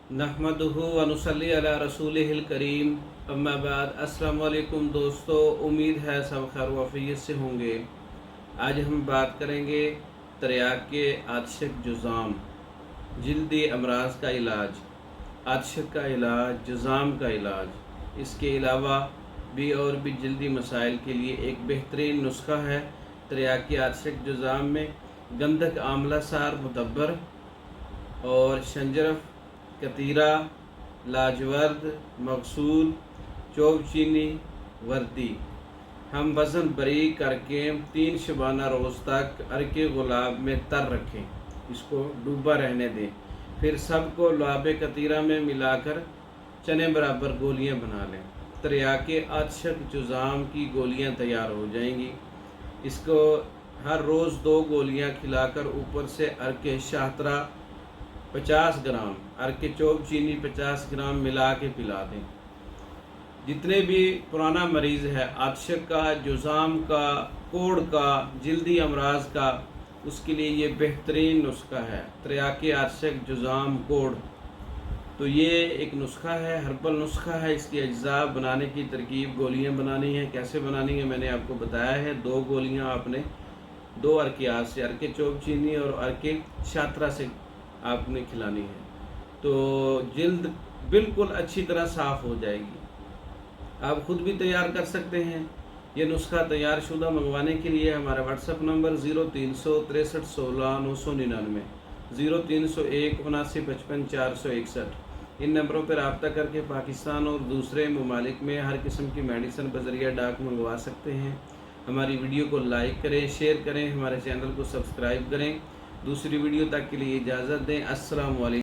नहमदुहु व नुसल्ली अला रसूलिहिल करीम अम्मा बाद। अस्सलाम वालेकुम दोस्तों, उम्मीद है सब खैर वफ़ियत से होंगे। आज हम बात करेंगे तरियाक आतशक जुज़ाम, जल्दी अमराज का इलाज, आतशक का इलाज, जुज़ाम का इलाज। इसके अलावा भी और भी जल्दी मसाइल के लिए एक बेहतरीन नुस्खा है। तरियाक आतशक जुज़ाम में गंधक, आंवला सार, मुतब्बर और शंजरफ, कतीरा, लाजवर्द, मकसूल, चौब चीनी, वर्दी हम वज़न बरी करके 3 शबाना रोज़ तक अर्के गुलाब में तर रखें, इसको डूबा रहने दें। फिर सबको लाब कतीरा में मिलाकर चने बराबर गोलियां बना लें। तरियाक आतशक जुज़ाम की गोलियां तैयार हो जाएंगी। इसको हर रोज़ 2 गोलियां खिलाकर ऊपर से अर्के शाहतरा 50 ग्राम, अर्के चौब चीनी 50 ग्राम मिला के पिला दें। जितने भी पुराना मरीज़ है आतशक का, जुज़ाम का, कोढ़ का, जल्दी अमराज का, उसके लिए ये बेहतरीन नुस्खा है। तरियाक आतशक, जुज़ाम, कोढ़, तो ये एक नुस्खा है, हर्बल नुस्खा है। इसकी अज्जा बनाने की तरकीब, गोलियां बनानी है, कैसे बनानी है मैंने आपको बताया है। 2 गोलियां आपने 2 अर्कियात से, अर्के चौब चीनी और अर्के शातरा से आपने खिलानी है, तो जल्द बिल्कुल अच्छी तरह साफ़ हो जाएगी। आप ख़ुद भी तैयार कर सकते हैं। ये नुस्खा तैयार शुदा मंगवाने के लिए हमारा व्हाट्सअप नंबर 0363 16 999, 0301 79 55 461। इन नंबरों पर रब्ता करके पाकिस्तान और दूसरे ममालिक में हर किस्म की मेडिसिन बज़रिया डाक मंगवा सकते हैं। हमारी वीडियो को लाइक करें, शेयर करें, हमारे चैनल को सब्सक्राइब करें। दूसरी वीडियो तक के लिए इजाज़त दें। अस्सलाम वालेकुम।